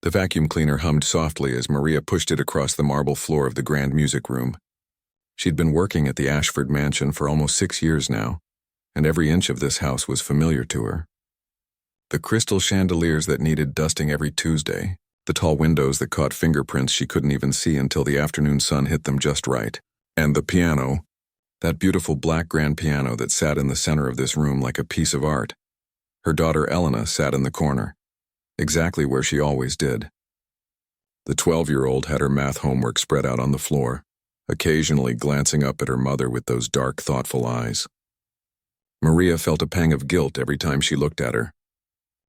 The vacuum cleaner hummed softly as Maria pushed it across the marble floor of the grand music room. She'd been working at the Ashford mansion for almost 6 years now, and every inch of this house was familiar to her. The crystal chandeliers that needed dusting every Tuesday, the tall windows that caught fingerprints she couldn't even see until the afternoon sun hit them just right, and the piano, that beautiful black grand piano that sat in the center of this room like a piece of art. Her daughter Elena sat in the corner, exactly where she always did. The 12-year-old had her math homework spread out on the floor, occasionally glancing up at her mother with those dark, thoughtful eyes. Maria felt a pang of guilt every time she looked at her.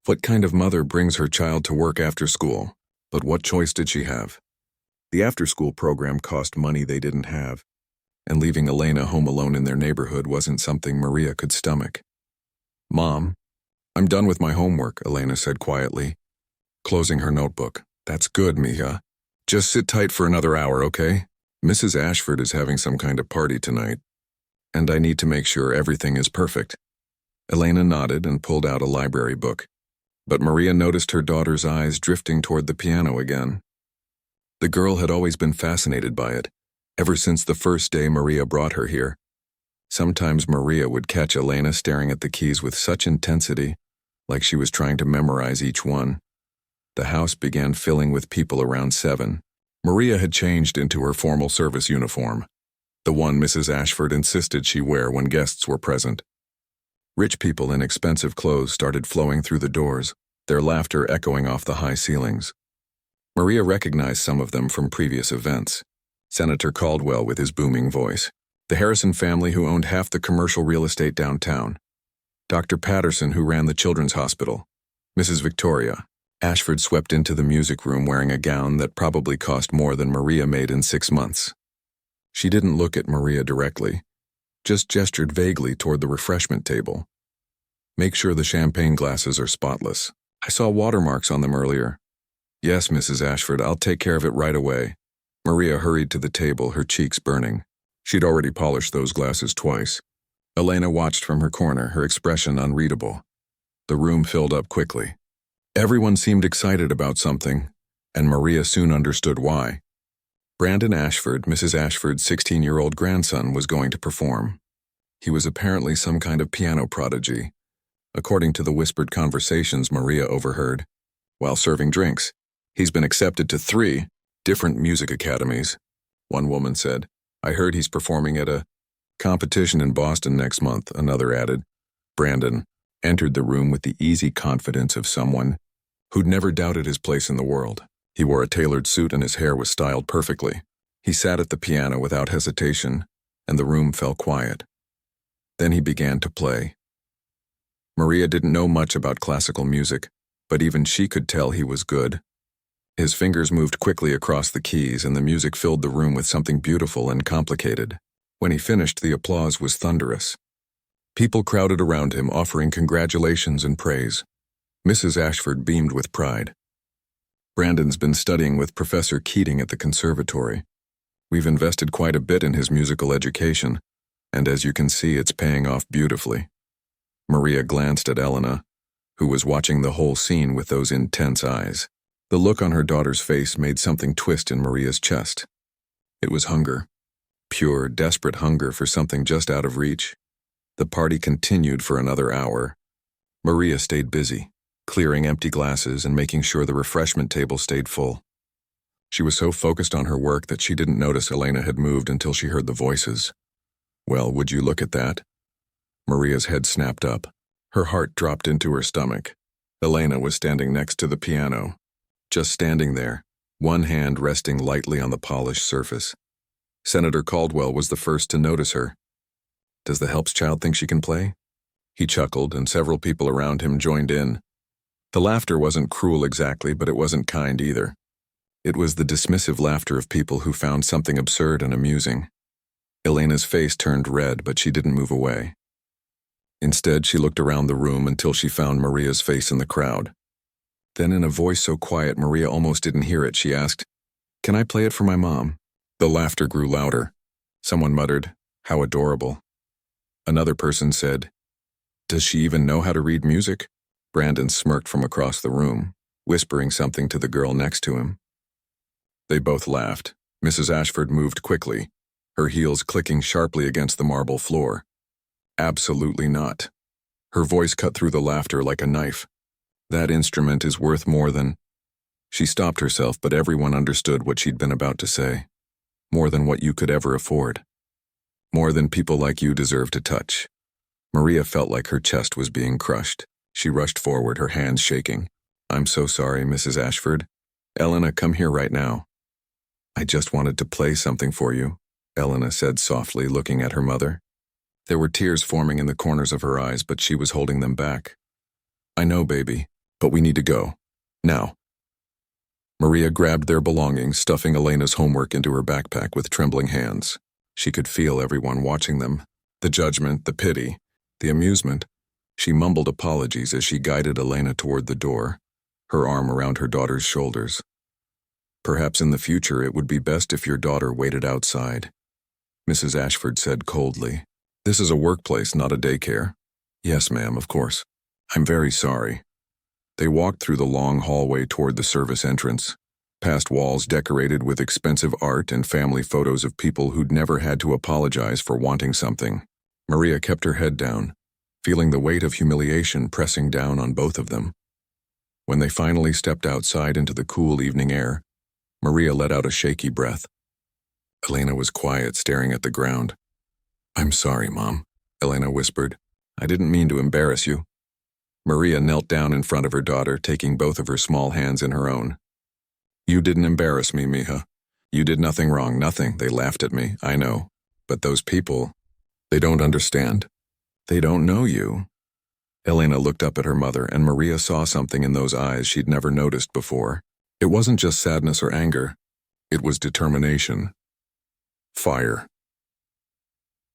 What kind of mother brings her child to work after school? But what choice did she have? The after-school program cost money they didn't have, and leaving Elena home alone in their neighborhood wasn't something Maria could stomach. "Mom, I'm done with my homework," Elena said quietly, closing her notebook. "That's good, Mija. Just sit tight for another hour, okay? Mrs. Ashford is having some kind of party tonight, and I need to make sure everything is perfect." Elena nodded and pulled out a library book, but Maria noticed her daughter's eyes drifting toward the piano again. The girl had always been fascinated by it, ever since the first day Maria brought her here. Sometimes Maria would catch Elena staring at the keys with such intensity, like she was trying to memorize each one. The house began filling with people around 7. Maria had changed into her formal service uniform, the one Mrs. Ashford insisted she wear when guests were present. Rich people in expensive clothes started flowing through the doors, their laughter echoing off the high ceilings. Maria recognized some of them from previous events. Senator Caldwell with his booming voice, the Harrison family who owned half the commercial real estate downtown, Dr. Patterson who ran the children's hospital, Mrs. Victoria. Ashford swept into the music room wearing a gown that probably cost more than Maria made in 6 months. She didn't look at Maria directly, just gestured vaguely toward the refreshment table. "Make sure the champagne glasses are spotless. I saw watermarks on them earlier." "Yes, Mrs. Ashford, I'll take care of it right away." Maria hurried to the table, her cheeks burning. She'd already polished those glasses twice. Elena watched from her corner, her expression unreadable. The room filled up quickly. Everyone seemed excited about something, and Maria soon understood why. Brandon Ashford, Mrs. Ashford's 16-year-old grandson, was going to perform. He was apparently some kind of piano prodigy, according to the whispered conversations Maria overheard. While serving drinks, "He's been accepted to 3 different music academies," one woman said. "I heard he's performing at a competition in Boston next month," another added. Brandon entered the room with the easy confidence of someone who'd never doubted his place in the world. He wore a tailored suit and his hair was styled perfectly. He sat at the piano without hesitation, and the room fell quiet. Then he began to play. Maria didn't know much about classical music, but even she could tell he was good. His fingers moved quickly across the keys, and the music filled the room with something beautiful and complicated. When he finished, the applause was thunderous. People crowded around him, offering congratulations and praise. Mrs. Ashford beamed with pride. "Brandon's been studying with Professor Keating at the conservatory. We've invested quite a bit in his musical education, and as you can see, it's paying off beautifully." Maria glanced at Elena, who was watching the whole scene with those intense eyes. The look on her daughter's face made something twist in Maria's chest. It was hunger. Pure, desperate hunger for something just out of reach. The party continued for another hour. Maria stayed busy, clearing empty glasses and making sure the refreshment table stayed full. She was so focused on her work that she didn't notice Elena had moved until she heard the voices. "Well, would you look at that?" Maria's head snapped up. Her heart dropped into her stomach. Elena was standing next to the piano, just standing there, one hand resting lightly on the polished surface. Senator Caldwell was the first to notice her. "Does the helps child think she can play?" He chuckled, and several people around him joined in. The laughter wasn't cruel exactly, but it wasn't kind either. It was the dismissive laughter of people who found something absurd and amusing. Elena's face turned red, but she didn't move away. Instead, she looked around the room until she found Maria's face in the crowd. Then, in a voice so quiet Maria almost didn't hear it, she asked, "Can I play it for my mom?" The laughter grew louder. Someone muttered, "How adorable." Another person said, "Does she even know how to read music?" Brandon smirked from across the room. whispering something to the girl next to him. They both laughed. Mrs. Ashford moved quickly, her heels clicking sharply against the marble floor. Absolutely not. Her voice cut through the laughter like a knife. That instrument is worth more than... She stopped herself, but everyone understood what she'd been about to say. More than what you could ever afford. More than people like you deserve to touch. Maria felt like her chest was being crushed. She rushed forward, her hands shaking. I'm so sorry, Mrs. Ashford. Elena, come here right now. I just wanted to play something for you, Elena said softly, looking at her mother. There were tears forming in the corners of her eyes, but she was holding them back. I know, baby, but we need to go. Now. Maria grabbed their belongings, stuffing Elena's homework into her backpack with trembling hands. She could feel everyone watching them. The judgment, the pity, the amusement. She mumbled apologies as she guided Elena toward the door, her arm around her daughter's shoulders. Perhaps in the future it would be best if your daughter waited outside, Mrs. Ashford said coldly. This is a workplace, not a daycare. Yes, ma'am, of course. I'm very sorry. They walked through the long hallway toward the service entrance, past walls decorated with expensive art and family photos of people who'd never had to apologize for wanting something. Maria kept her head down, feeling the weight of humiliation pressing down on both of them. When they finally stepped outside into the cool evening air, Maria let out a shaky breath. Elena was quiet, staring at the ground. I'm sorry, Mom, Elena whispered. I didn't mean to embarrass you. Maria knelt down in front of her daughter, taking both of her small hands in her own. You didn't embarrass me, mija. You did nothing wrong, nothing. They laughed at me, I know. But those people, they don't understand. They don't know you. Elena looked up at her mother, and Maria saw something in those eyes she'd never noticed before. It wasn't just sadness or anger. It was determination. Fire.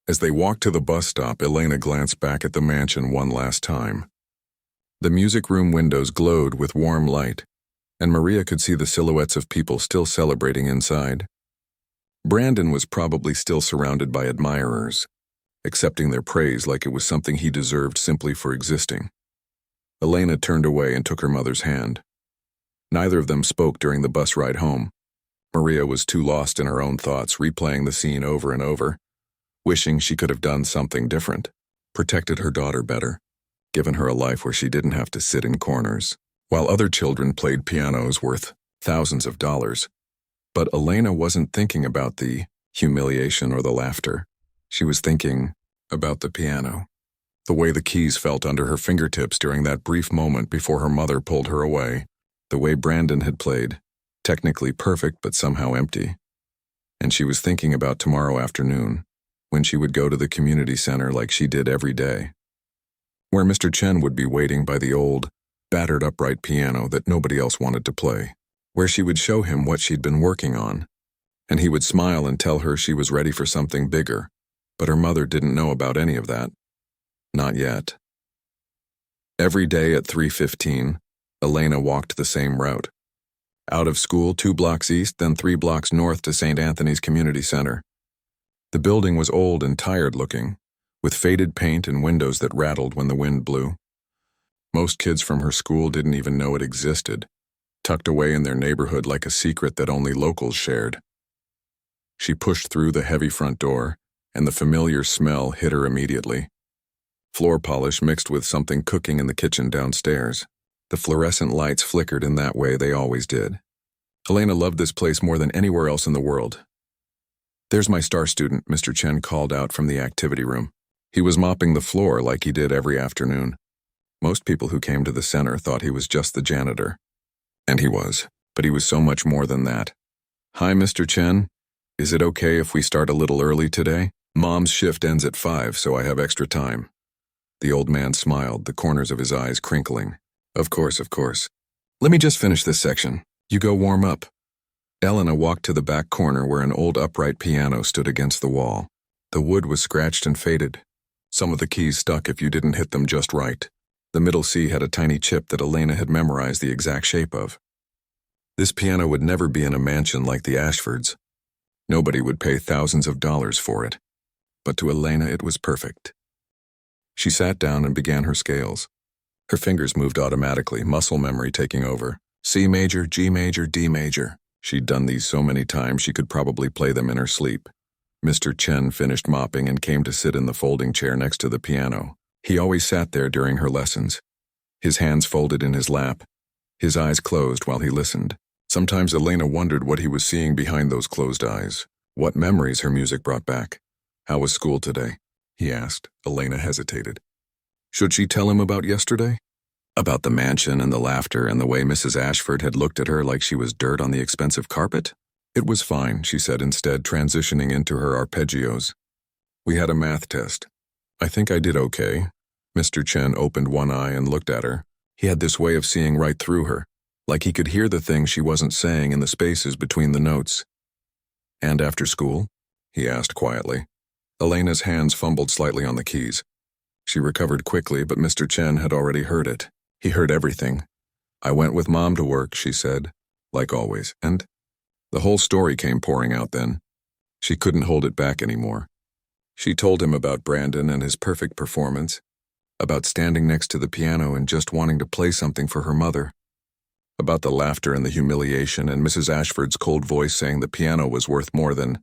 As they walked to the bus stop, Elena glanced back at the mansion one last time. The music room windows glowed with warm light, and Maria could see the silhouettes of people still celebrating inside. Brandon was probably still surrounded by admirers, accepting their praise like it was something he deserved simply for existing. Elena turned away and took her mother's hand. Neither of them spoke during the bus ride home. Maria was too lost in her own thoughts, replaying the scene over and over, wishing she could have done something different, protected her daughter better, given her a life where she didn't have to sit in corners, while other children played pianos worth thousands of dollars. But Elena wasn't thinking about the humiliation or the laughter. She was thinking about the piano, the way the keys felt under her fingertips during that brief moment before her mother pulled her away, the way Brandon had played, technically perfect but somehow empty. And she was thinking about tomorrow afternoon, when she would go to the community center like she did every day, where Mr. Chen would be waiting by the old, battered upright piano that nobody else wanted to play, where she would show him what she'd been working on, and he would smile and tell her she was ready for something bigger, but her mother didn't know about any of that. Not yet. Every day at 3:15, Elena walked the same route. Out of school 2 blocks east, then 3 blocks north to St. Anthony's Community Center. The building was old and tired-looking, with faded paint and windows that rattled when the wind blew. Most kids from her school didn't even know it existed, tucked away in their neighborhood like a secret that only locals shared. She pushed through the heavy front door, and the familiar smell hit her immediately. Floor polish mixed with something cooking in the kitchen downstairs. The fluorescent lights flickered in that way they always did. Elena loved this place more than anywhere else in the world. There's my star student, Mr. Chen called out from the activity room. He was mopping the floor like he did every afternoon. Most people who came to the center thought he was just the janitor. And he was, but he was so much more than that. Hi, Mr. Chen. Is it okay if we start a little early today? Mom's shift ends at 5, so I have extra time. The old man smiled, the corners of his eyes crinkling. Of course, of course. Let me just finish this section. You go warm up. Elena walked to the back corner where an old upright piano stood against the wall. The wood was scratched and faded. Some of the keys stuck if you didn't hit them just right. The middle C had a tiny chip that Elena had memorized the exact shape of. This piano would never be in a mansion like the Ashfords. Nobody would pay thousands of dollars for it. But to Elena it was perfect. She sat down and began her scales. Her fingers moved automatically, muscle memory taking over, C major, G major, D major. She'd done these so many times she could probably play them in her sleep. Mr. Chen finished mopping and came to sit in the folding chair next to the piano. He always sat there during her lessons, his hands folded in his lap, his eyes closed while he listened. Sometimes Elena wondered what he was seeing behind those closed eyes, what memories her music brought back. "How was school today?" he asked. Elena hesitated. Should she tell him about yesterday? About the mansion and the laughter and the way Mrs. Ashford had looked at her like she was dirt on the expensive carpet? It was fine, she said instead, transitioning into her arpeggios. We had a math test. I think I did okay. Mr. Chen opened one eye and looked at her. He had this way of seeing right through her, like he could hear the things she wasn't saying in the spaces between the notes. And after school? He asked quietly. Elena's hands fumbled slightly on the keys. She recovered quickly, but Mr. Chen had already heard it. He heard everything. I went with Mom to work, she said, like always, and the whole story came pouring out then. She couldn't hold it back anymore. She told him about Brandon and his perfect performance, about standing next to the piano and just wanting to play something for her mother, about the laughter and the humiliation and Mrs. Ashford's cold voice saying the piano was worth more than...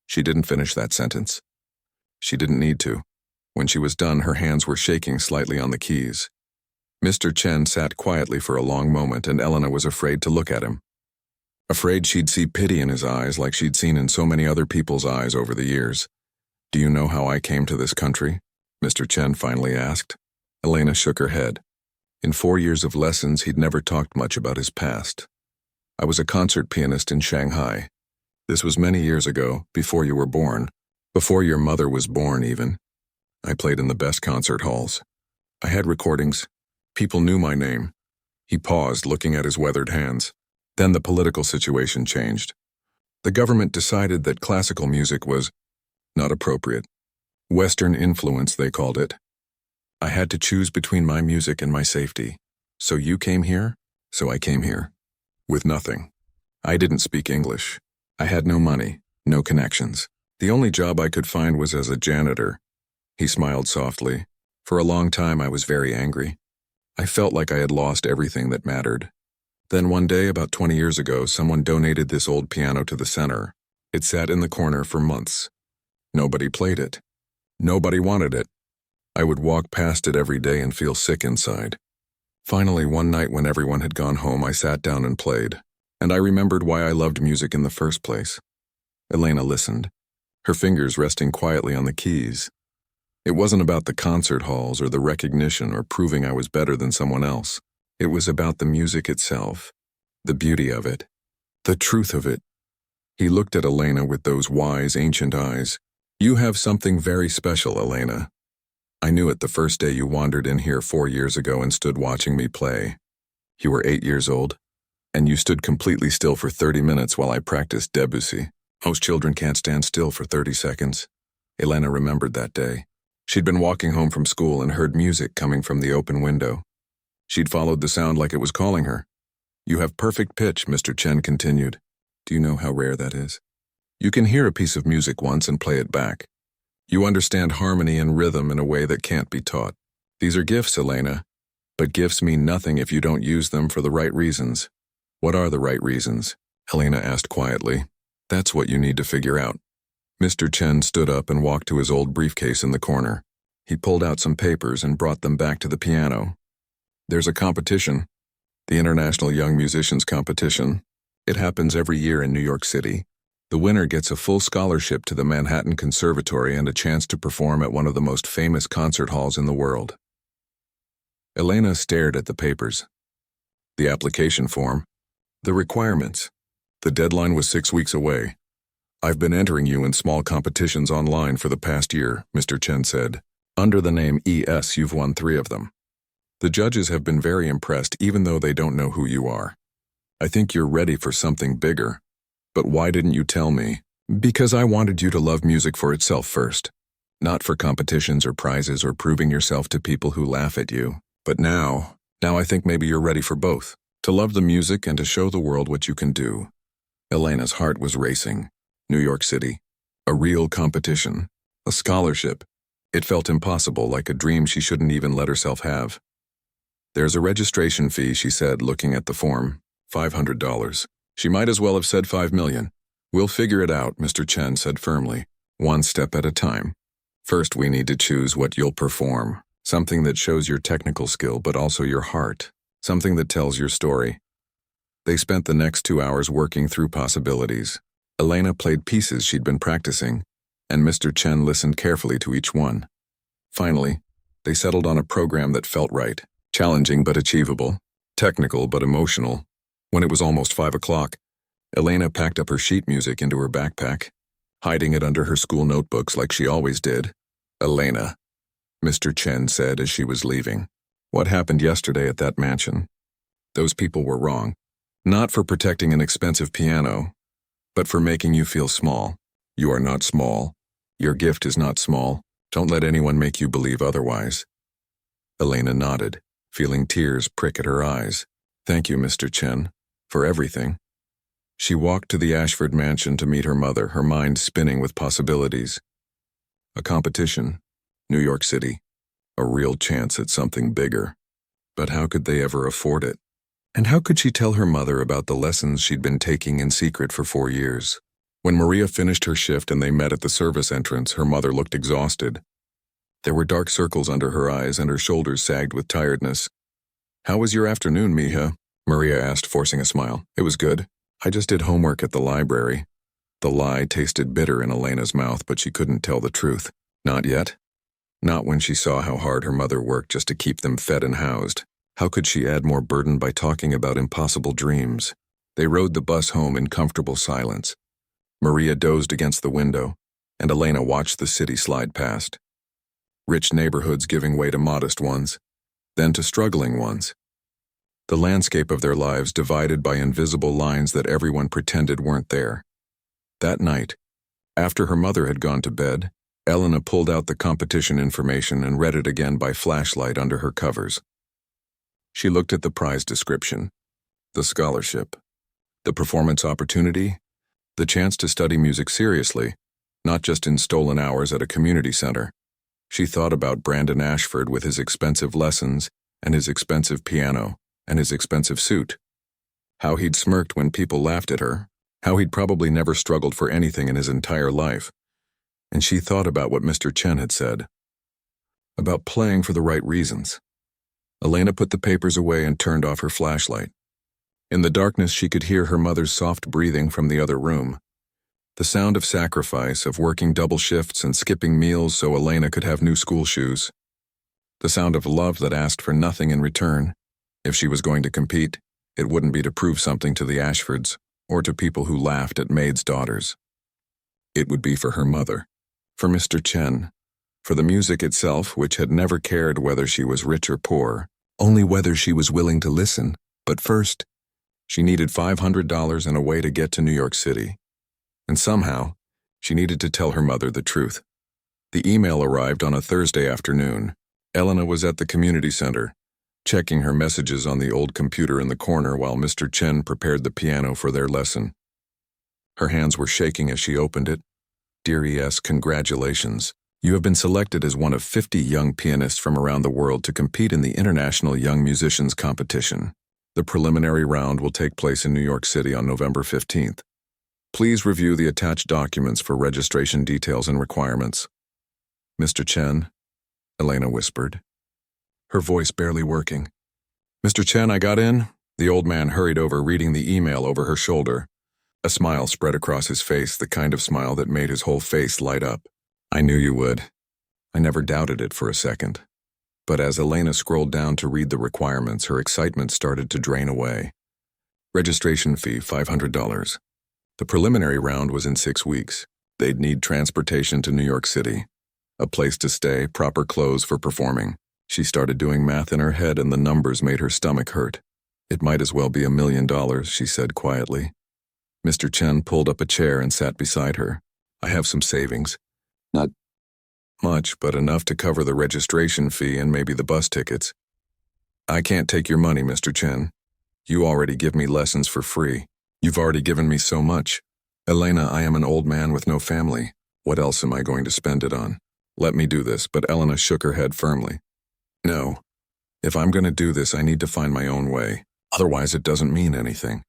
She didn't finish that sentence. She didn't need to. When she was done, her hands were shaking slightly on the keys. Mr. Chen sat quietly for a long moment, and Elena was afraid to look at him. Afraid she'd see pity in his eyes like she'd seen in so many other people's eyes over the years. "Do you know how I came to this country?" Mr. Chen finally asked. Elena shook her head. In 4 years of lessons, he'd never talked much about his past. "I was a concert pianist in Shanghai. This was many years ago, before you were born. Before your mother was born, even. I played in the best concert halls. I had recordings. People knew my name." He paused, looking at his weathered hands. Then the political situation changed. The government decided that classical music was not appropriate. Western influence, they called it. I had to choose between my music and my safety. "So you came here?" "So I came here. With nothing. I didn't speak English. I had no money, no connections. The only job I could find was as a janitor." He smiled softly. "For a long time I was very angry. I felt like I had lost everything that mattered. Then one day, about 20 years ago, someone donated this old piano to the center. It sat in the corner for months. Nobody played it. Nobody wanted it. I would walk past it every day and feel sick inside. Finally, one night when everyone had gone home, I sat down and played. And I remembered why I loved music in the first place." Elena listened, her fingers resting quietly on the keys. It wasn't about the concert halls or the recognition or proving I was better than someone else. It was about the music itself, the beauty of it, the truth of it. He looked at Elena with those wise, ancient eyes. "You have something very special, Elena. I knew it the first day you wandered in here 4 years ago and stood watching me play. You were 8 years old, and you stood completely still for 30 minutes while I practiced Debussy. Most children can't stand still for 30 seconds. Elena remembered that day. She'd been walking home from school and heard music coming from the open window. She'd followed the sound like it was calling her. "You have perfect pitch," Mr. Chen continued. "Do you know how rare that is? You can hear a piece of music once and play it back. You understand harmony and rhythm in a way that can't be taught. These are gifts, Elena, but gifts mean nothing if you don't use them for the right reasons." "What are the right reasons?" Elena asked quietly. "That's what you need to figure out." Mr. Chen stood up and walked to his old briefcase in the corner. He pulled out some papers and brought them back to the piano. "There's a competition, the International Young Musicians Competition. It happens every year in New York City. The winner gets a full scholarship to the Manhattan Conservatory and a chance to perform at one of the most famous concert halls in the world." Elena stared at the papers. The application form, the requirements. The deadline was 6 weeks away. "I've been entering you in small competitions online for the past year," Mr. Chen said. "Under the name ES, you've won 3 of them. The judges have been very impressed even though they don't know who you are. I think you're ready for something bigger. But why didn't you tell me?" "Because I wanted you to love music for itself first. Not for competitions or prizes or proving yourself to people who laugh at you. But now I think maybe you're ready for both. To love the music and to show the world what you can do." Elena's heart was racing. New York City. A real competition. A scholarship. It felt impossible, like a dream she shouldn't even let herself have. "There's a registration fee," she said, looking at the form. $500. She might as well have said 5 million. We'll figure it out, Mr. Chen said firmly. One step at a time. First, we need to choose what you'll perform. Something that shows your technical skill, but also your heart. Something that tells your story. They spent the next 2 hours working through possibilities. Elena played pieces she'd been practicing, and Mr. Chen listened carefully to each one. Finally, they settled on a program that felt right. Challenging but achievable. Technical but emotional. When it was almost 5 o'clock, Elena packed up her sheet music into her backpack, hiding it under her school notebooks like she always did. Elena, Mr. Chen said as she was leaving. What happened yesterday at that mansion? Those people were wrong. Not for protecting an expensive piano, but for making you feel small. You are not small. Your gift is not small. Don't let anyone make you believe otherwise. Elena nodded, feeling tears prick at her eyes. Thank you, Mr. Chen, for everything. She walked to the Ashford mansion to meet her mother, her mind spinning with possibilities. A competition. New York City. A real chance at something bigger. But how could they ever afford it? And how could she tell her mother about the lessons she'd been taking in secret for 4 years? When Maria finished her shift and they met at the service entrance, her mother looked exhausted. There were dark circles under her eyes and her shoulders sagged with tiredness. How was your afternoon, Mija? Maria asked, forcing a smile. It was good. I just did homework at the library. The lie tasted bitter in Elena's mouth, but she couldn't tell the truth. Not yet. Not when she saw how hard her mother worked just to keep them fed and housed. How could she add more burden by talking about impossible dreams? They rode the bus home in comfortable silence. Maria dozed against the window, and Elena watched the city slide past. Rich neighborhoods giving way to modest ones, then to struggling ones. The landscape of their lives divided by invisible lines that everyone pretended weren't there. That night, after her mother had gone to bed, Elena pulled out the competition information and read it again by flashlight under her covers. She looked at the prize description, the scholarship, the performance opportunity, the chance to study music seriously, not just in stolen hours at a community center. She thought about Brandon Ashford with his expensive lessons and his expensive piano and his expensive suit. How he'd smirked when people laughed at her, how he'd probably never struggled for anything in his entire life. And she thought about what Mr. Chen had said, about playing for the right reasons. Elena put the papers away and turned off her flashlight. In the darkness, she could hear her mother's soft breathing from the other room. The sound of sacrifice, of working double shifts and skipping meals so Elena could have new school shoes. The sound of love that asked for nothing in return. If she was going to compete, it wouldn't be to prove something to the Ashfords or to people who laughed at Maid's daughters. It would be for her mother, for Mr. Chen, for the music itself, which had never cared whether she was rich or poor, only whether she was willing to listen. But first, she needed $500 and a way to get to New York City. And somehow, she needed to tell her mother the truth. The email arrived on a Thursday afternoon. Elena was at the community center, checking her messages on the old computer in the corner while Mr. Chen prepared the piano for their lesson. Her hands were shaking as she opened it. Dear ES, congratulations. You have been selected as one of 50 young pianists from around the world to compete in the International Young Musicians Competition. The preliminary round will take place in New York City on November 15th. Please review the attached documents for registration details and requirements. Mr. Chen, Elena whispered, her voice barely working. Mr. Chen, I got in? The old man hurried over, reading the email over her shoulder. A smile spread across his face, the kind of smile that made his whole face light up. I knew you would. I never doubted it for a second. But as Elena scrolled down to read the requirements, her excitement started to drain away. Registration fee, $500. The preliminary round was in 6 weeks. They'd need transportation to New York City, a place to stay, proper clothes for performing. She started doing math in her head and the numbers made her stomach hurt. It might as well be $1 million, she said quietly. Mr. Chen pulled up a chair and sat beside her. I have some savings. Not much, but enough to cover the registration fee and maybe the bus tickets. I can't take your money, Mr. Chen. You already give me lessons for free. You've already given me so much. Elena, I am an old man with no family. What else am I going to spend it on? Let me do this, but Elena shook her head firmly. No. If I'm going to do this, I need to find my own way. Otherwise, it doesn't mean anything.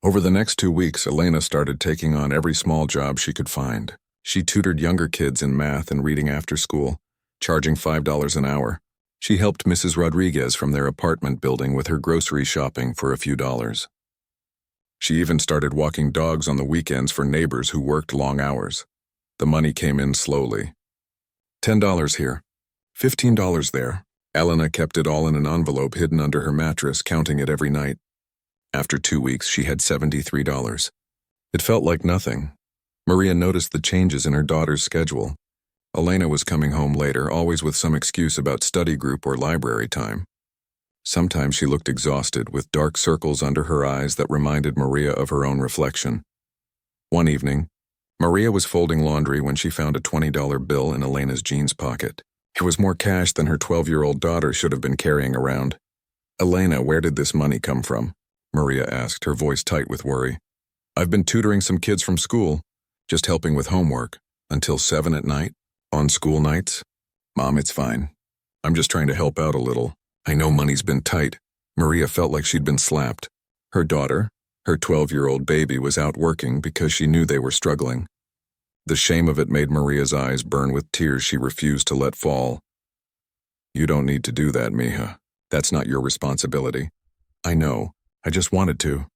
Over the next 2 weeks, Elena started taking on every small job she could find. She tutored younger kids in math and reading after school, charging $5 an hour. She helped Mrs. Rodriguez from their apartment building with her grocery shopping for a few dollars. She even started walking dogs on the weekends for neighbors who worked long hours. The money came in slowly. $10 here, $15 there. Elena kept it all in an envelope hidden under her mattress, counting it every night. After 2 weeks, she had $73. It felt like nothing. Maria noticed the changes in her daughter's schedule. Elena was coming home later, always with some excuse about study group or library time. Sometimes she looked exhausted, with dark circles under her eyes that reminded Maria of her own reflection. One evening, Maria was folding laundry when she found a $20 bill in Elena's jeans pocket. It was more cash than her 12-year-old daughter should have been carrying around. "Elena, where did this money come from?" Maria asked, her voice tight with worry. "I've been tutoring some kids from school, just helping with homework, until 7 at night, on school nights. Mom, it's fine. I'm just trying to help out a little. I know money's been tight." Maria felt like she'd been slapped. Her daughter, her 12-year-old baby, was out working because she knew they were struggling. The shame of it made Maria's eyes burn with tears she refused to let fall. "You don't need to do that, mija. That's not your responsibility." "I know. I just wanted to."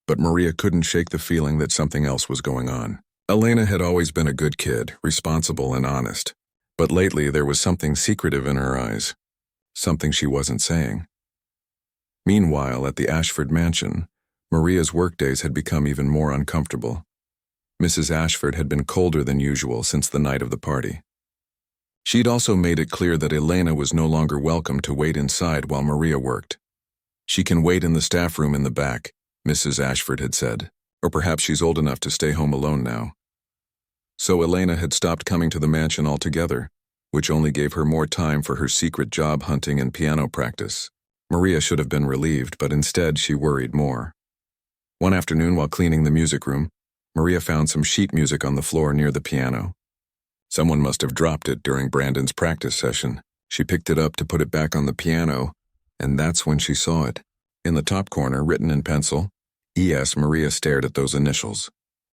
But Maria couldn't shake the feeling that something else was going on. Elena had always been a good kid, responsible and honest. But lately there was something secretive in her eyes. Something she wasn't saying. Meanwhile, at the Ashford mansion, Maria's workdays had become even more uncomfortable. Mrs. Ashford had been colder than usual since the night of the party. She'd also made it clear that Elena was no longer welcome to wait inside while Maria worked. "She can wait in the staff room in the back," Mrs. Ashford had said, "or perhaps she's old enough to stay home alone now." So Elena had stopped coming to the mansion altogether, which only gave her more time for her secret job hunting and piano practice. Maria should have been relieved, but instead she worried more. One afternoon, while cleaning the music room, Maria found some sheet music on the floor near the piano. Someone must have dropped it during Brandon's practice session. She picked it up to put it back on the piano, and that's when she saw it. In the top corner, written in pencil, E.S. Maria stared at those initials.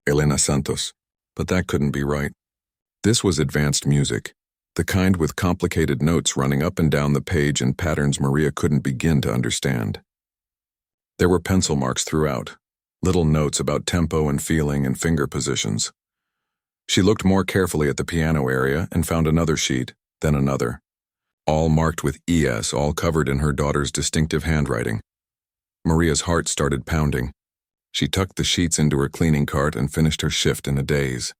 Elena Santos. But that couldn't be right. This was advanced music, the kind with complicated notes running up and down the page in patterns Maria couldn't begin to understand. There were pencil marks throughout, little notes about tempo and feeling and finger positions. She looked more carefully at the piano area and found another sheet, then another, all marked with ES, all covered in her daughter's distinctive handwriting. Maria's heart started pounding. She tucked the sheets into her cleaning cart and finished her shift in a daze.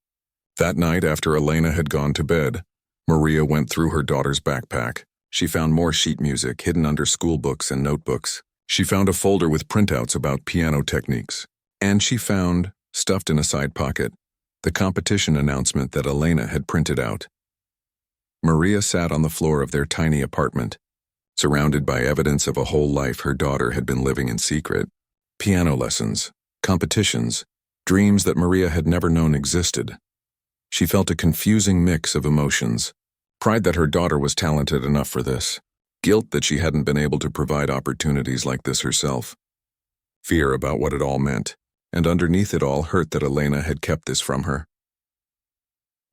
That night, after Elena had gone to bed, Maria went through her daughter's backpack. She found more sheet music hidden under school books and notebooks. She found a folder with printouts about piano techniques. And she found, stuffed in a side pocket, the competition announcement that Elena had printed out. Maria sat on the floor of their tiny apartment, surrounded by evidence of a whole life her daughter had been living in secret. Piano lessons, competitions, dreams that Maria had never known existed. She felt a confusing mix of emotions. Pride that her daughter was talented enough for this. Guilt that she hadn't been able to provide opportunities like this herself. Fear about what it all meant. And underneath it all, hurt that Elena had kept this from her.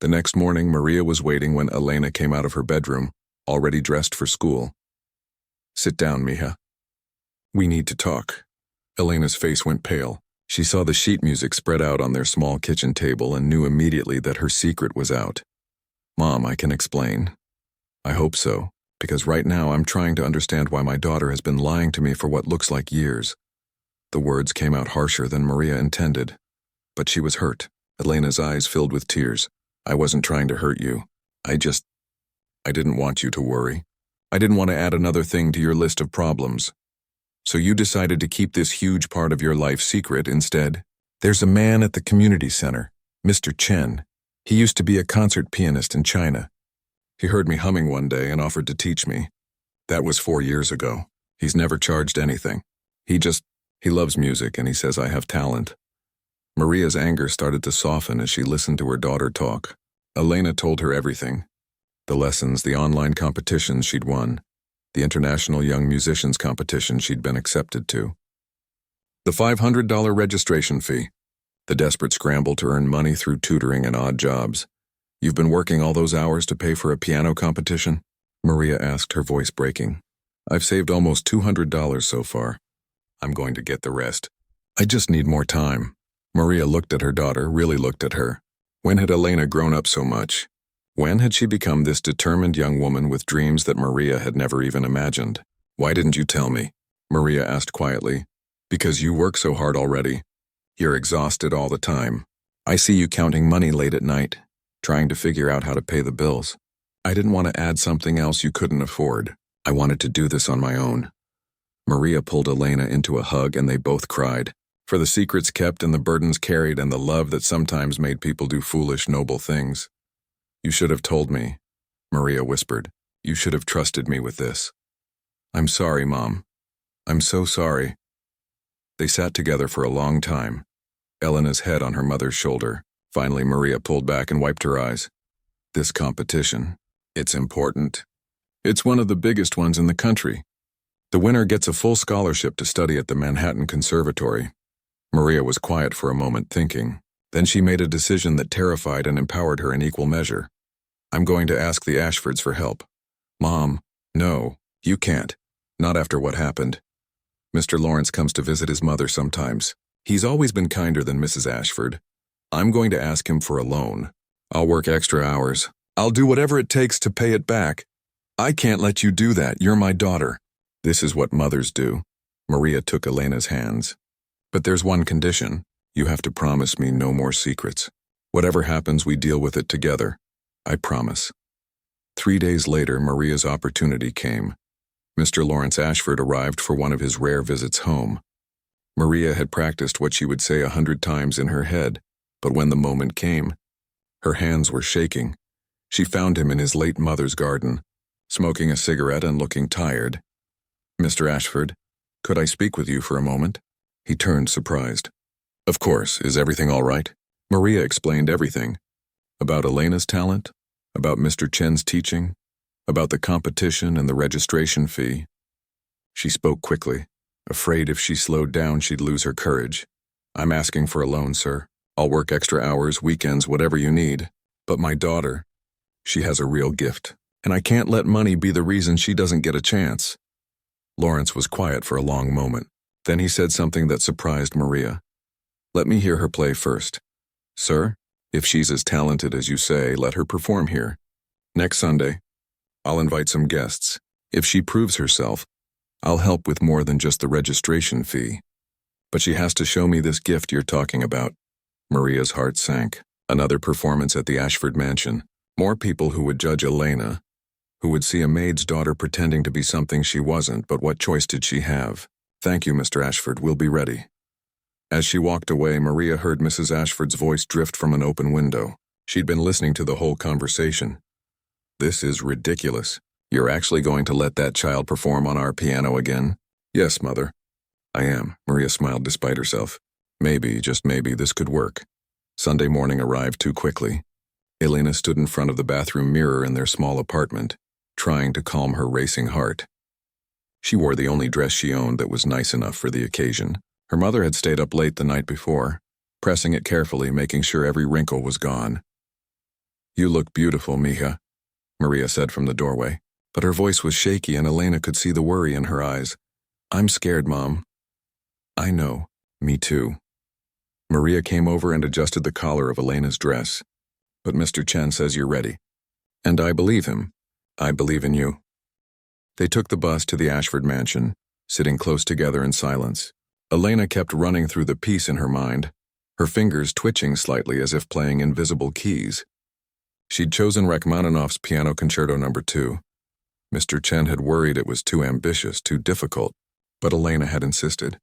The next morning, Maria was waiting when Elena came out of her bedroom, already dressed for school. "Sit down, mija. We need to talk." Elena's face went pale. She saw the sheet music spread out on their small kitchen table and knew immediately that her secret was out. "Mom, I can explain." "I hope so, because right now I'm trying to understand why my daughter has been lying to me for what looks like years." The words came out harsher than Maria intended, but she was hurt. Elena's eyes filled with tears. "I wasn't trying to hurt you. I didn't want you to worry. I didn't want to add another thing to your list of problems. So you decided to keep this huge part of your life secret instead? There's a man at the community center, Mr. Chen. He used to be a concert pianist in China. He heard me humming one day and offered to teach me. That was 4 years ago. He's never charged anything. He loves music and he says I have talent." Maria's anger started to soften as she listened to her daughter talk. Elena told her everything. The lessons, the online competitions she'd won, the International Young Musicians competition she'd been accepted to. The $500 registration fee. The desperate scramble to earn money through tutoring and odd jobs. You've been working all those hours to pay for a piano competition? Maria asked, her voice breaking. I've saved almost $200 so far. I'm going to get the rest. I just need more time. Maria looked at her daughter, really looked at her. When had Elena grown up so much? When had she become this determined young woman with dreams that Maria had never even imagined? Why didn't you tell me? Maria asked quietly. Because you work so hard already. You're exhausted all the time. I see you counting money late at night, trying to figure out how to pay the bills. I didn't want to add something else you couldn't afford. I wanted to do this on my own. Maria pulled Elena into a hug and they both cried. For the secrets kept and the burdens carried and the love that sometimes made people do foolish, noble things. You should have told me, Maria whispered. You should have trusted me with this. I'm sorry, Mom. I'm so sorry. They sat together for a long time, Elena's head on her mother's shoulder. Finally, Maria pulled back and wiped her eyes. This competition, it's important. It's one of the biggest ones in the country. The winner gets a full scholarship to study at the Manhattan Conservatory. Maria was quiet for a moment, thinking. Then she made a decision that terrified and empowered her in equal measure. I'm going to ask the Ashfords for help. Mom, no, you can't. Not after what happened. Mr. Lawrence comes to visit his mother sometimes. He's always been kinder than Mrs. Ashford. I'm going to ask him for a loan. I'll work extra hours. I'll do whatever it takes to pay it back. I can't let you do that. You're my daughter. This is what mothers do. Maria took Elena's hands. But there's one condition. You have to promise me no more secrets. Whatever happens, we deal with it together. I promise. 3 days later, Maria's opportunity came. Mr. Lawrence Ashford arrived for one of his rare visits home. Maria had practiced what she would say 100 times in her head, but when the moment came, her hands were shaking. She found him in his late mother's garden, smoking a cigarette and looking tired. Mr. Ashford, could I speak with you for a moment? He turned, surprised. Of course, is everything all right? Maria explained everything. About Elena's talent, about Mr. Chen's teaching, about the competition and the registration fee. She spoke quickly, afraid if she slowed down she'd lose her courage. I'm asking for a loan, sir. I'll work extra hours, weekends, whatever you need. But my daughter, she has a real gift, and I can't let money be the reason she doesn't get a chance. Lawrence was quiet for a long moment. Then he said something that surprised Maria. Let me hear her play first. Sir, if she's as talented as you say, let her perform here. Next Sunday, I'll invite some guests. If she proves herself, I'll help with more than just the registration fee. But she has to show me this gift you're talking about. Maria's heart sank. Another performance at the Ashford mansion. More people who would judge Elena, who would see a maid's daughter pretending to be something she wasn't, but what choice did she have? Thank you, Mr. Ashford, we'll be ready. As she walked away, Maria heard Mrs. Ashford's voice drift from an open window. She'd been listening to the whole conversation. This is ridiculous. You're actually going to let that child perform on our piano again? Yes, Mother. I am, Maria smiled despite herself. Maybe, just maybe, this could work. Sunday morning arrived too quickly. Elena stood in front of the bathroom mirror in their small apartment, trying to calm her racing heart. She wore the only dress she owned that was nice enough for the occasion. Her mother had stayed up late the night before, pressing it carefully, making sure every wrinkle was gone. You look beautiful, mija, Maria said from the doorway, but her voice was shaky and Elena could see the worry in her eyes. I'm scared, Mom. I know. Me too. Maria came over and adjusted the collar of Elena's dress. But Mr. Chen says you're ready. And I believe him. I believe in you. They took the bus to the Ashford mansion, sitting close together in silence. Elena kept running through the piece in her mind, her fingers twitching slightly as if playing invisible keys. She'd chosen Rachmaninoff's Piano Concerto No. 2. Mr. Chen had worried it was too ambitious, too difficult, but Elena had insisted.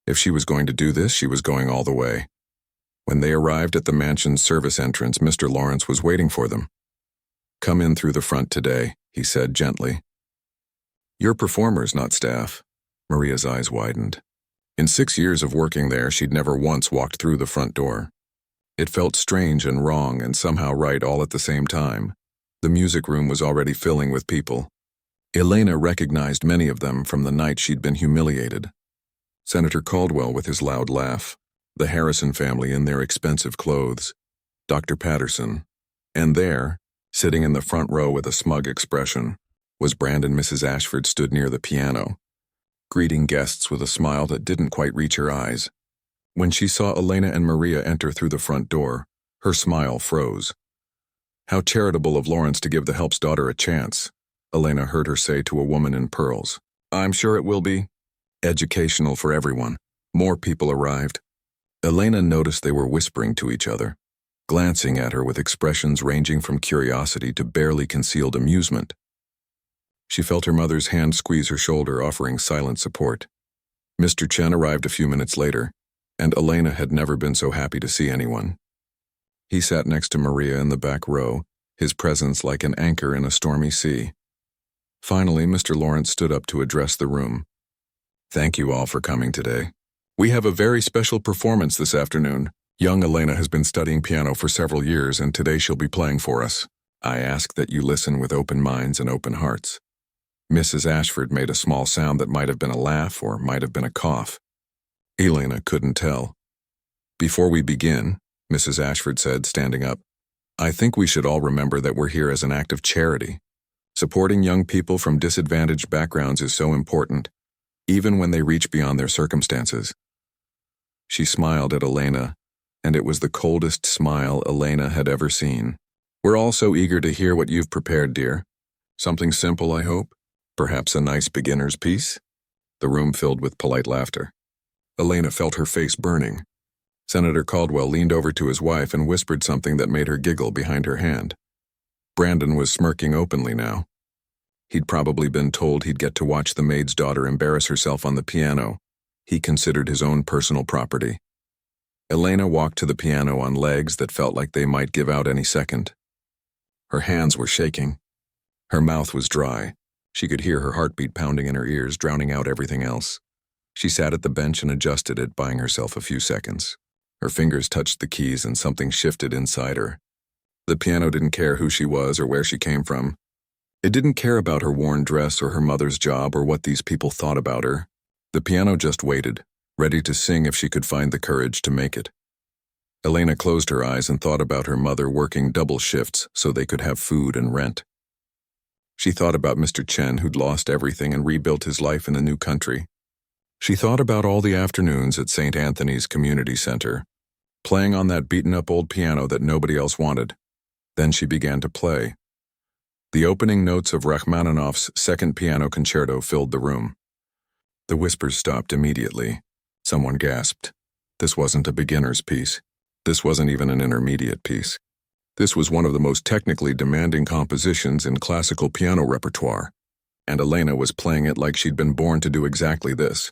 If she was going to do this, she was going all the way. When they arrived at the mansion's service entrance, Mr. Lawrence was waiting for them. Come in through the front today, he said gently. You're performers, not staff. Maria's eyes widened. In 6 years of working there, she'd never once walked through the front door. It felt strange and wrong and somehow right all at the same time. The music room was already filling with people. Elena recognized many of them from the night she'd been humiliated. Senator Caldwell with his loud laugh, the Harrison family in their expensive clothes, Dr. Patterson, and there, sitting in the front row with a smug expression, was Brandon. Mrs. Ashford stood near the piano, greeting guests with a smile that didn't quite reach her eyes. When she saw Elena and Maria enter through the front door, her smile froze. "How charitable of Lawrence to give the help's daughter a chance," Elena heard her say to a woman in pearls. "I'm sure it will be educational for everyone." More people arrived. Elena noticed they were whispering to each other, glancing at her with expressions ranging from curiosity to barely concealed amusement. She felt her mother's hand squeeze her shoulder, offering silent support. Mr. Chen arrived a few minutes later, and Elena had never been so happy to see anyone. He sat next to Maria in the back row, his presence like an anchor in a stormy sea. Finally, Mr. Lawrence stood up to address the room. "Thank you all for coming today. We have a very special performance this afternoon. Young Elena has been studying piano for several years, and today she'll be playing for us. I ask that you listen with open minds and open hearts." Mrs. Ashford made a small sound that might have been a laugh or might have been a cough. Elena couldn't tell. "Before we begin," Mrs. Ashford said, standing up, "I think we should all remember that we're here as an act of charity. Supporting young people from disadvantaged backgrounds is so important, even when they reach beyond their circumstances." She smiled at Elena, and it was the coldest smile Elena had ever seen. "We're all so eager to hear what you've prepared, dear. Something simple, I hope? Perhaps a nice beginner's piece?" The room filled with polite laughter. Elena felt her face burning. Senator Caldwell leaned over to his wife and whispered something that made her giggle behind her hand. Brandon was smirking openly now. He'd probably been told he'd get to watch the maid's daughter embarrass herself on the piano. He considered his own personal property. Elena walked to the piano on legs that felt like they might give out any second. Her hands were shaking. Her mouth was dry. She could hear her heartbeat pounding in her ears, drowning out everything else. She sat at the bench and adjusted it, buying herself a few seconds. Her fingers touched the keys and something shifted inside her. The piano didn't care who she was or where she came from. It didn't care about her worn dress or her mother's job or what these people thought about her. The piano just waited, ready to sing if she could find the courage to make it. Elena closed her eyes and thought about her mother working double shifts so they could have food and rent. She thought about Mr. Chen, who'd lost everything and rebuilt his life in a new country. She thought about all the afternoons at St. Anthony's Community Center, playing on that beaten-up old piano that nobody else wanted. Then she began to play. The opening notes of Rachmaninoff's Second Piano Concerto filled the room. The whispers stopped immediately. Someone gasped. This wasn't a beginner's piece. This wasn't even an intermediate piece. This was one of the most technically demanding compositions in classical piano repertoire, and Elena was playing it like she'd been born to do exactly this.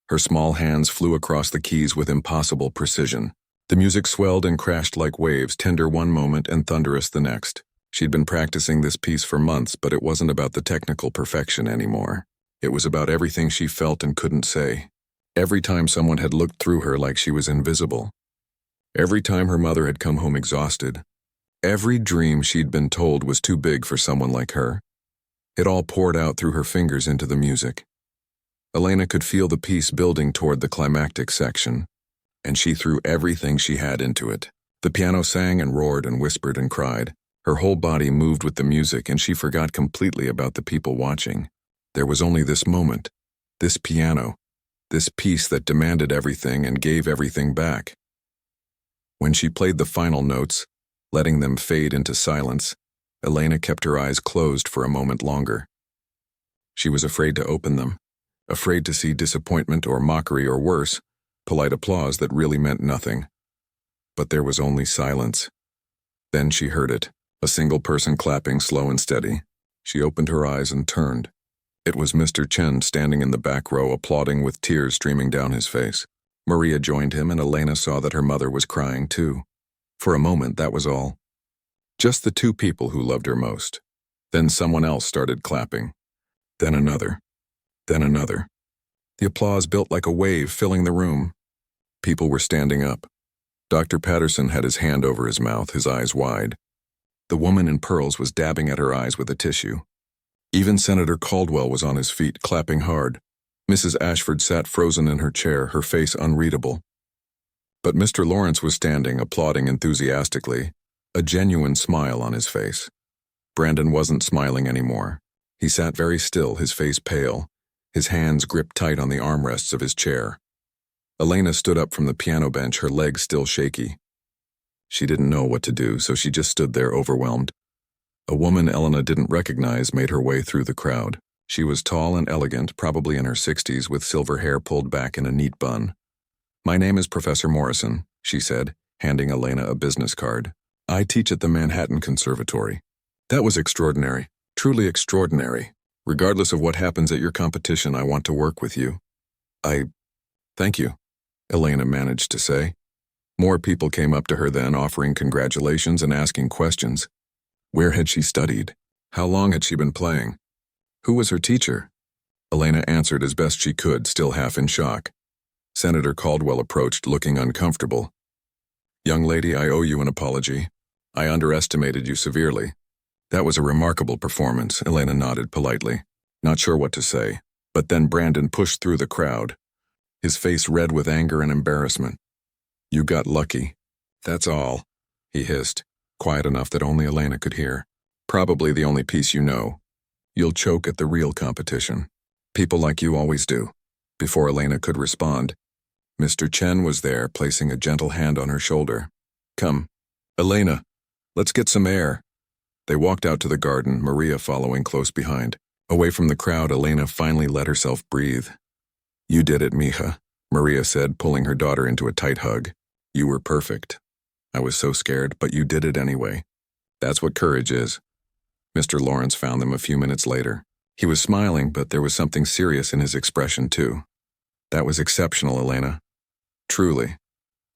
Her small hands flew across the keys with impossible precision. The music swelled and crashed like waves, tender one moment and thunderous the next. She'd been practicing this piece for months, but it wasn't about the technical perfection anymore. It was about everything she felt and couldn't say. Every time someone had looked through her like she was invisible. Every time her mother had come home exhausted. Every dream she'd been told was too big for someone like her. It all poured out through her fingers into the music. Elena could feel the piece building toward the climactic section, and she threw everything she had into it. The piano sang and roared and whispered and cried. Her whole body moved with the music, and she forgot completely about the people watching. There was only this moment, this piano, this piece that demanded everything and gave everything back. When she played the final notes, letting them fade into silence, Elena kept her eyes closed for a moment longer. She was afraid to open them, afraid to see disappointment or mockery or worse, polite applause that really meant nothing. But there was only silence. Then she heard it, a single person clapping slow and steady. She opened her eyes and turned. It was Mr. Chen standing in the back row, applauding with tears streaming down his face. Maria joined him, and Elena saw that her mother was crying too. For a moment, that was all. Just the two people who loved her most. Then someone else started clapping. Then another. Then another. The applause built like a wave, filling the room. People were standing up. Dr. Patterson had his hand over his mouth, his eyes wide. The woman in pearls was dabbing at her eyes with a tissue. Even Senator Caldwell was on his feet, clapping hard. Mrs. Ashford sat frozen in her chair, her face unreadable. But Mr. Lawrence was standing, applauding enthusiastically, a genuine smile on his face. Brandon wasn't smiling anymore. He sat very still, his face pale, his hands gripped tight on the armrests of his chair. Elena stood up from the piano bench, her legs still shaky. She didn't know what to do, so she just stood there overwhelmed. A woman Elena didn't recognize made her way through the crowd. She was tall and elegant, probably in her 60s, with silver hair pulled back in a neat bun. "My name is Professor Morrison," she said, handing Elena a business card. "I teach at the Manhattan Conservatory." "That was extraordinary, truly extraordinary. Regardless of what happens at your competition, I want to work with you." Thank you," Elena managed to say. More people came up to her then, offering congratulations and asking questions. Where had she studied? How long had she been playing? Who was her teacher? Elena answered as best she could, still half in shock. Senator Caldwell approached, looking uncomfortable. "Young lady, I owe you an apology. I underestimated you severely." "That was a remarkable performance," Elena nodded politely, not sure what to say. But then Brandon pushed through the crowd, his face red with anger and embarrassment. "You got lucky. That's all," he hissed, quiet enough that only Elena could hear. "Probably the only piece you know. You'll choke at the real competition. People like you always do." Before Elena could respond, Mr. Chen was there, placing a gentle hand on her shoulder. "Come, Elena, let's get some air." They walked out to the garden, Maria following close behind. Away from the crowd, Elena finally let herself breathe. "You did it, mija," Maria said, pulling her daughter into a tight hug. "You were perfect. I was so scared, but you did it anyway. That's what courage is." Mr. Lawrence found them a few minutes later. He was smiling, but there was something serious in his expression, too. "That was exceptional, Elena. Truly.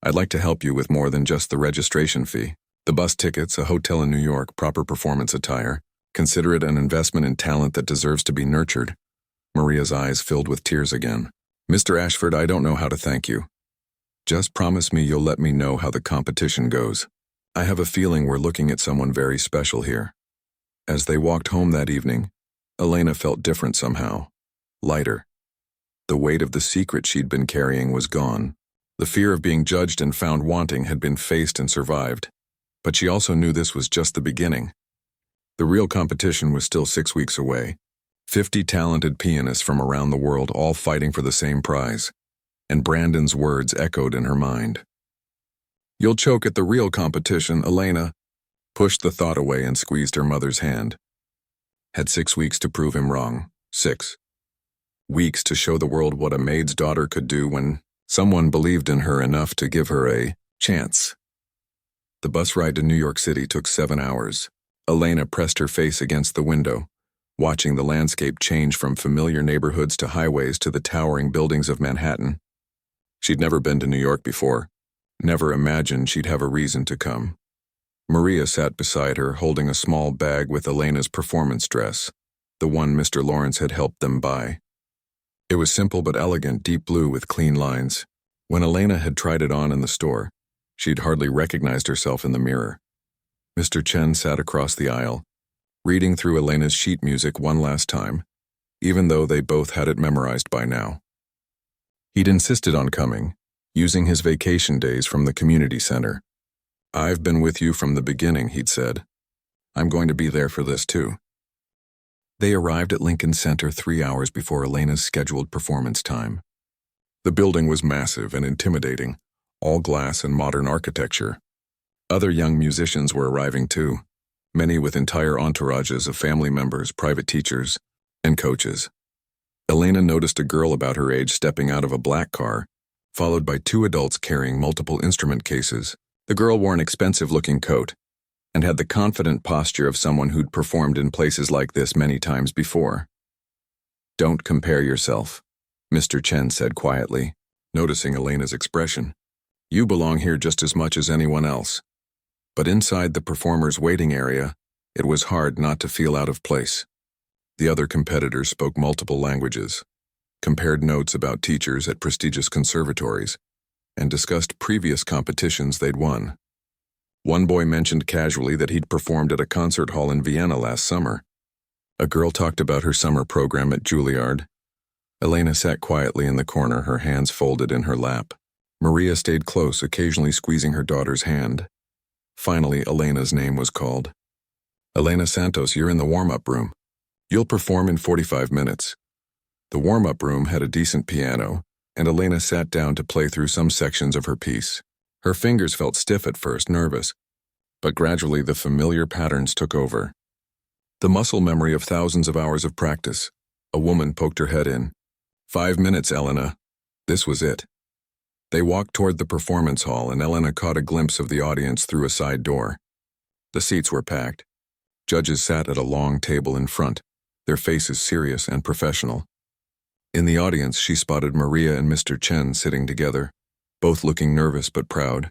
I'd like to help you with more than just the registration fee. The bus tickets, a hotel in New York, proper performance attire. Consider it an investment in talent that deserves to be nurtured." Maria's eyes filled with tears again. "Mr. Ashford, I don't know how to thank you. Just promise me you'll let me know how the competition goes. I have a feeling we're looking at someone very special here." As they walked home that evening, Elena felt different somehow. Lighter. The weight of the secret she'd been carrying was gone. The fear of being judged and found wanting had been faced and survived. But she also knew this was just the beginning. The real competition was still 6 weeks away. 50 talented pianists from around the world, all fighting for the same prize. And Brandon's words echoed in her mind. "You'll choke at the real competition," Elena pushed the thought away and squeezed her mother's hand. Had 6 weeks to prove him wrong. 6 weeks to show the world what a maid's daughter could do when someone believed in her enough to give her a chance. The bus ride to New York City took 7 hours. Elena pressed her face against the window, watching the landscape change from familiar neighborhoods to highways to the towering buildings of Manhattan. She'd never been to New York before, never imagined she'd have a reason to come. Maria sat beside her, holding a small bag with Elena's performance dress, the one Mr. Lawrence had helped them buy. It was simple but elegant, deep blue with clean lines. When Elena had tried it on in the store, she'd hardly recognized herself in the mirror. Mr. Chen sat across the aisle, reading through Elena's sheet music one last time, even though they both had it memorized by now. He'd insisted on coming, using his vacation days from the community center. "I've been with you from the beginning," he'd said. "I'm going to be there for this too." They arrived at Lincoln Center 3 hours before Elena's scheduled performance time. The building was massive and intimidating, all glass and modern architecture. Other young musicians were arriving too, many with entire entourages of family members, private teachers, and coaches. Elena noticed a girl about her age stepping out of a black car, followed by 2 adults carrying multiple instrument cases. The girl wore an expensive-looking coat and had the confident posture of someone who'd performed in places like this many times before. "Don't compare yourself," Mr. Chen said quietly, noticing Elena's expression. "You belong here just as much as anyone else." But inside the performers' waiting area, it was hard not to feel out of place. The other competitors spoke multiple languages, compared notes about teachers at prestigious conservatories, and discussed previous competitions they'd won. One boy mentioned casually that he'd performed at a concert hall in Vienna last summer. A girl talked about her summer program at Juilliard. Elena sat quietly in the corner, her hands folded in her lap. Maria stayed close, occasionally squeezing her daughter's hand. Finally, Elena's name was called. "Elena Santos, you're in the warm-up room. You'll perform in 45 minutes. The warm-up room had a decent piano, and Elena sat down to play through some sections of her piece. Her fingers felt stiff at first, nervous, but gradually the familiar patterns took over. The muscle memory of thousands of hours of practice. A woman poked her head in. 5 minutes, Elena. This was it. They walked toward the performance hall, and Elena caught a glimpse of the audience through a side door. The seats were packed. Judges sat at a long table in front, their faces serious and professional. In the audience, she spotted Maria and Mr. Chen sitting together, both looking nervous but proud.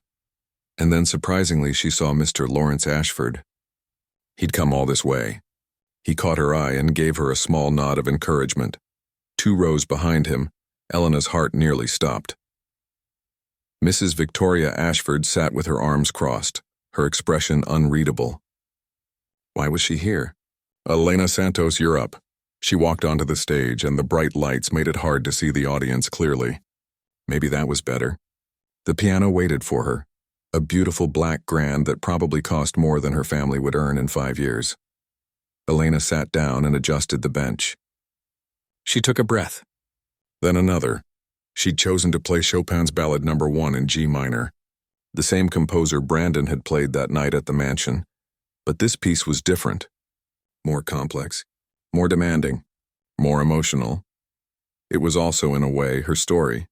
And then, surprisingly, she saw Mr. Lawrence Ashford. He'd come all this way. He caught her eye and gave her a small nod of encouragement. 2 rows behind him, Elena's heart nearly stopped. Mrs. Victoria Ashford sat with her arms crossed, her expression unreadable. Why was she here? "Elena Santos, you're up." She walked onto the stage, and the bright lights made it hard to see the audience clearly. Maybe that was better. The piano waited for her, a beautiful black grand that probably cost more than her family would earn in 5 years. Elena sat down and adjusted the bench. She took a breath. Then another. She'd chosen to play Chopin's Ballad No. 1 in G minor. The same composer Brandon had played that night at the mansion. But this piece was different. More complex, more demanding, more emotional. It was also, in a way, her story.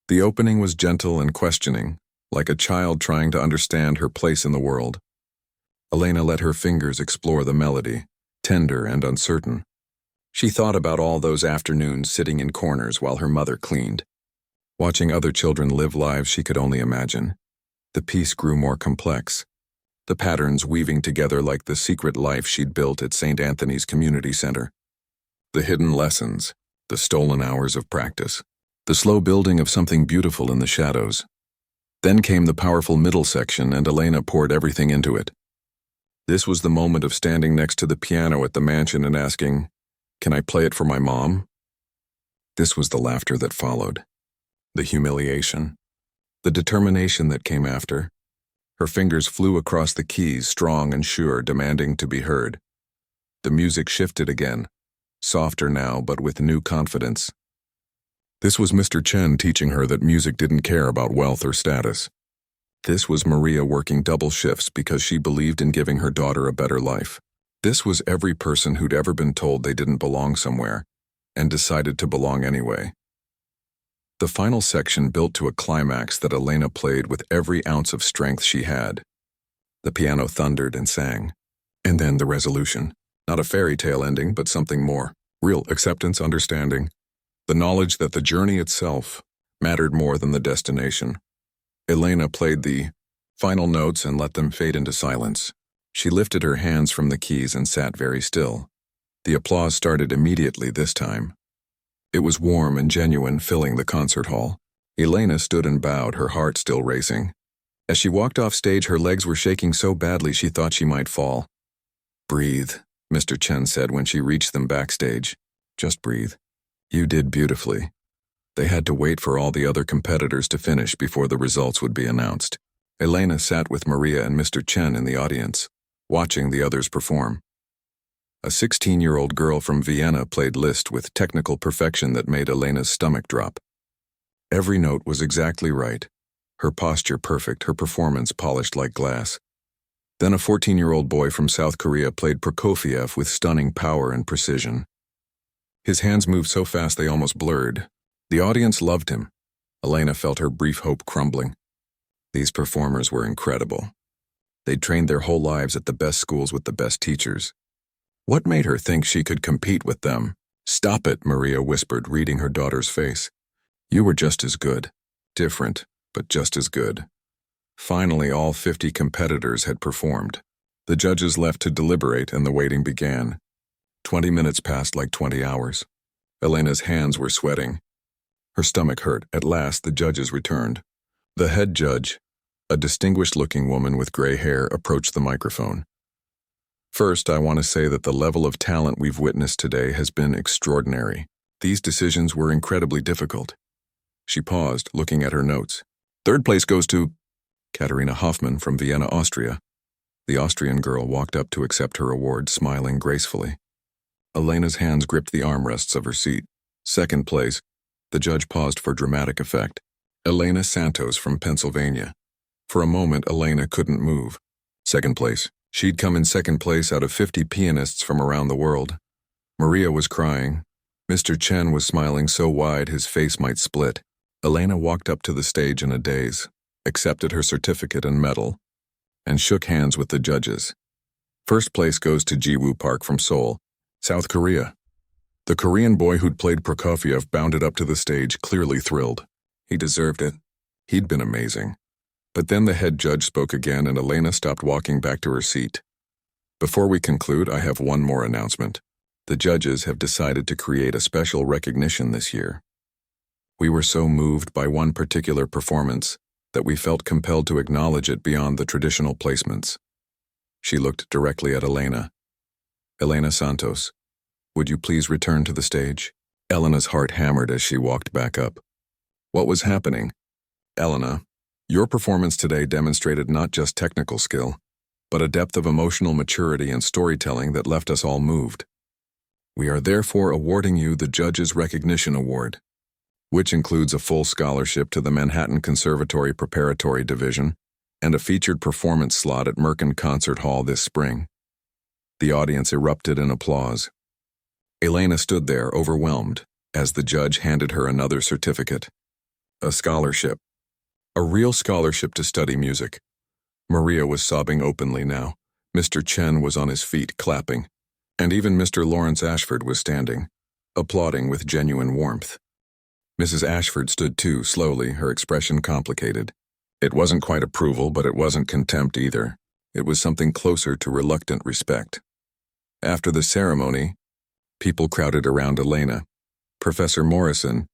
The opening was gentle and questioning, like a child trying to understand her place in the world. Elena let her fingers explore the melody, tender and uncertain. She thought about all those afternoons sitting in corners while her mother cleaned, watching other children live lives she could only imagine. The piece grew more complex, the patterns weaving together like the secret life she'd built at St. Anthony's Community Center. The hidden lessons, the stolen hours of practice, the slow building of something beautiful in the shadows. Then came the powerful middle section, and Elena poured everything into it. This was the moment of standing next to the piano at the mansion and asking, "Can I play it for my mom?" This was the laughter that followed, the humiliation, the determination that came after. Her fingers flew across the keys, strong and sure, demanding to be heard. The music shifted again, softer now, but with new confidence. This was Mr. Chen teaching her that music didn't care about wealth or status. This was Maria working double shifts because she believed in giving her daughter a better life. This was every person who'd ever been told they didn't belong somewhere, and decided to belong anyway. The final section built to a climax that Elena played with every ounce of strength she had. The piano thundered and sang. And then the resolution. Not a fairy tale ending, but something more. Real acceptance, understanding. The knowledge that the journey itself mattered more than the destination. Elena played the final notes and let them fade into silence. She lifted her hands from the keys and sat very still. The applause started immediately this time. It was warm and genuine, filling the concert hall. Elena stood and bowed, her heart still racing. As she walked off stage, her legs were shaking so badly she thought she might fall. "Breathe," Mr. Chen said when she reached them backstage. "Just breathe. You did beautifully." They had to wait for all the other competitors to finish before the results would be announced. Elena sat with Maria and Mr. Chen in the audience, watching the others perform. A 16-year-old girl from Vienna played Liszt with technical perfection that made Elena's stomach drop. Every note was exactly right, her posture perfect, her performance polished like glass. Then a 14-year-old boy from South Korea played Prokofiev with stunning power and precision. His hands moved so fast they almost blurred. The audience loved him. Elena felt her brief hope crumbling. These performers were incredible. They'd trained their whole lives at the best schools with the best teachers. What made her think she could compete with them? "Stop it," Maria whispered, reading her daughter's face. "You were just as good. Different, but just as good." Finally, all 50 competitors had performed. The judges left to deliberate, and the waiting began. 20 minutes passed like 20 hours. Elena's hands were sweating. Her stomach hurt. At last, the judges returned. The head judge, a distinguished-looking woman with gray hair, approached the microphone. "First, I want to say that the level of talent we've witnessed today has been extraordinary. These decisions were incredibly difficult. She paused, looking at her notes. Third place goes to Katharina Hoffmann from Vienna, Austria. The Austrian girl walked up to accept her award, smiling gracefully. Elena's hands gripped the armrests of her seat. Second place, the judge paused for dramatic effect. Elena Santos from Pennsylvania. For a moment, Elena couldn't move. Second place. She'd come in second place out of 50 pianists from around the world. Maria was crying. Mr. Chen was smiling so wide his face might split. Elena walked up to the stage in a daze, accepted her certificate and medal, and shook hands with the judges. First place goes to Jiwoo Park from Seoul, South Korea. The Korean boy who'd played Prokofiev bounded up to the stage, clearly thrilled. He deserved it. He'd been amazing. But then the head judge spoke again and Elena stopped walking back to her seat. Before we conclude, I have one more announcement. The judges have decided to create a special recognition this year. We were so moved by one particular performance that we felt compelled to acknowledge it beyond the traditional placements. She looked directly at Elena. Elena Santos, would you please return to the stage? Elena's heart hammered as she walked back up. What was happening? Elena, your performance today demonstrated not just technical skill, but a depth of emotional maturity and storytelling that left us all moved. We are therefore awarding you the Judges Recognition Award, which includes a full scholarship to the Manhattan Conservatory Preparatory Division and a featured performance slot at Merkin Concert Hall this spring. The audience erupted in applause. Elena stood there, overwhelmed, as the judge handed her another certificate. A scholarship. A real scholarship to study music. Maria was sobbing openly now. Mr. Chen was on his feet, clapping. And even Mr. Lawrence Ashford was standing, applauding with genuine warmth. Mrs. Ashford stood too, slowly, her expression complicated. It wasn't quite approval, but it wasn't contempt either. It was something closer to reluctant respect. After the ceremony, people crowded around Elena. Professor Morrison,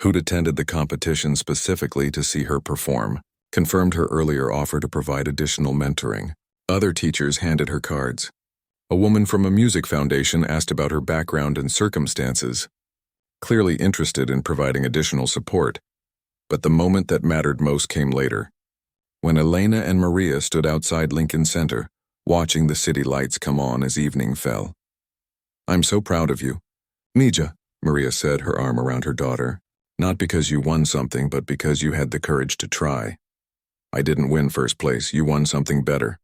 who'd attended the competition specifically to see her perform, confirmed her earlier offer to provide additional mentoring. Other teachers handed her cards. A woman from a music foundation asked about her background and circumstances, clearly interested in providing additional support. But the moment that mattered most came later, when Elena and Maria stood outside Lincoln Center, watching the city lights come on as evening fell. I'm so proud of you. Mija, Maria said, her arm around her daughter. Not because you won something, but because you had the courage to try. I didn't win first place, you won something better.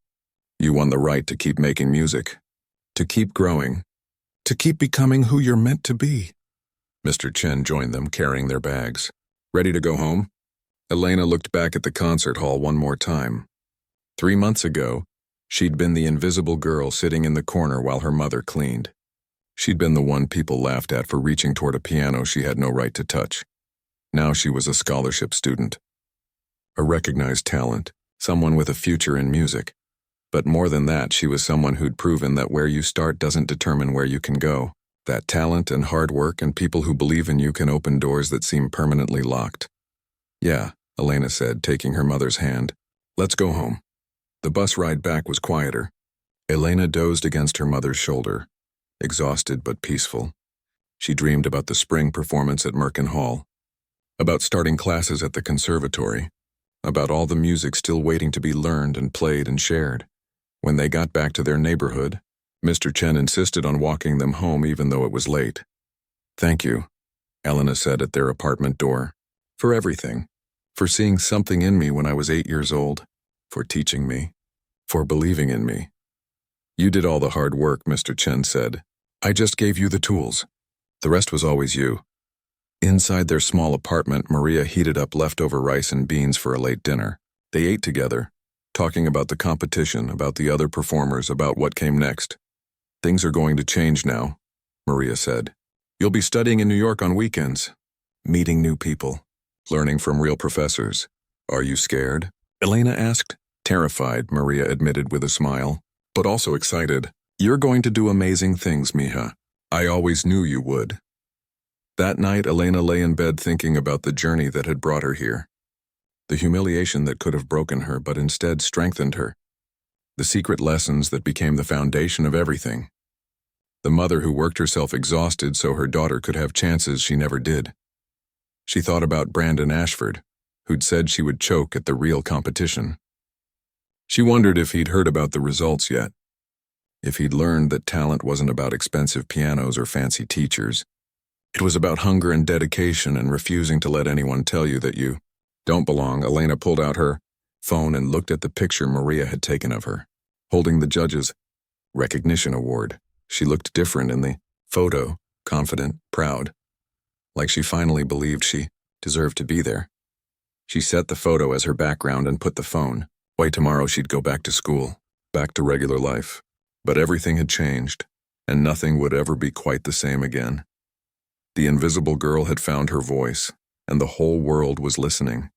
You won the right to keep making music, to keep growing, to keep becoming who you're meant to be. Mr. Chen joined them, carrying their bags. Ready to go home? Elena looked back at the concert hall one more time. 3 months ago, she'd been the invisible girl sitting in the corner while her mother cleaned. She'd been the one people laughed at for reaching toward a piano she had no right to touch. Now she was a scholarship student, a recognized talent, someone with a future in music. But more than that, she was someone who'd proven that where you start doesn't determine where you can go. That talent and hard work and people who believe in you can open doors that seem permanently locked. Yeah, Elena said, taking her mother's hand. Let's go home. The bus ride back was quieter. Elena dozed against her mother's shoulder, exhausted but peaceful. She dreamed about the spring performance at Merkin Hall, about starting classes at the conservatory, about all the music still waiting to be learned and played and shared. When they got back to their neighborhood, Mr. Chen insisted on walking them home even though it was late. Thank you, Elena said at their apartment door, for everything, for seeing something in me when I was 8 years old, for teaching me, for believing in me. You did all the hard work, Mr. Chen said. I just gave you the tools. The rest was always you. Inside their small apartment, Maria heated up leftover rice and beans for a late dinner. They ate together, talking about the competition, about the other performers, about what came next. Things are going to change now, Maria said. You'll be studying in New York on weekends, meeting new people, learning from real professors. Are you scared? Elena asked. Terrified, Maria admitted with a smile, but also excited. You're going to do amazing things, Mija. I always knew you would. That night, Elena lay in bed thinking about the journey that had brought her here. The humiliation that could have broken her but instead strengthened her. The secret lessons that became the foundation of everything. The mother who worked herself exhausted so her daughter could have chances she never did. She thought about Brandon Ashford, who'd said she would choke at the real competition. She wondered if he'd heard about the results yet. If he'd learned that talent wasn't about expensive pianos or fancy teachers. It was about hunger and dedication and refusing to let anyone tell you that you don't belong. Elena pulled out her phone and looked at the picture Maria had taken of her, holding the judge's recognition award. She looked different in the photo, confident, proud, like she finally believed she deserved to be there. She set the photo as her background and put the phone away. Tomorrow she'd go back to school, back to regular life. But everything had changed, and nothing would ever be quite the same again. The invisible girl had found her voice, and the whole world was listening.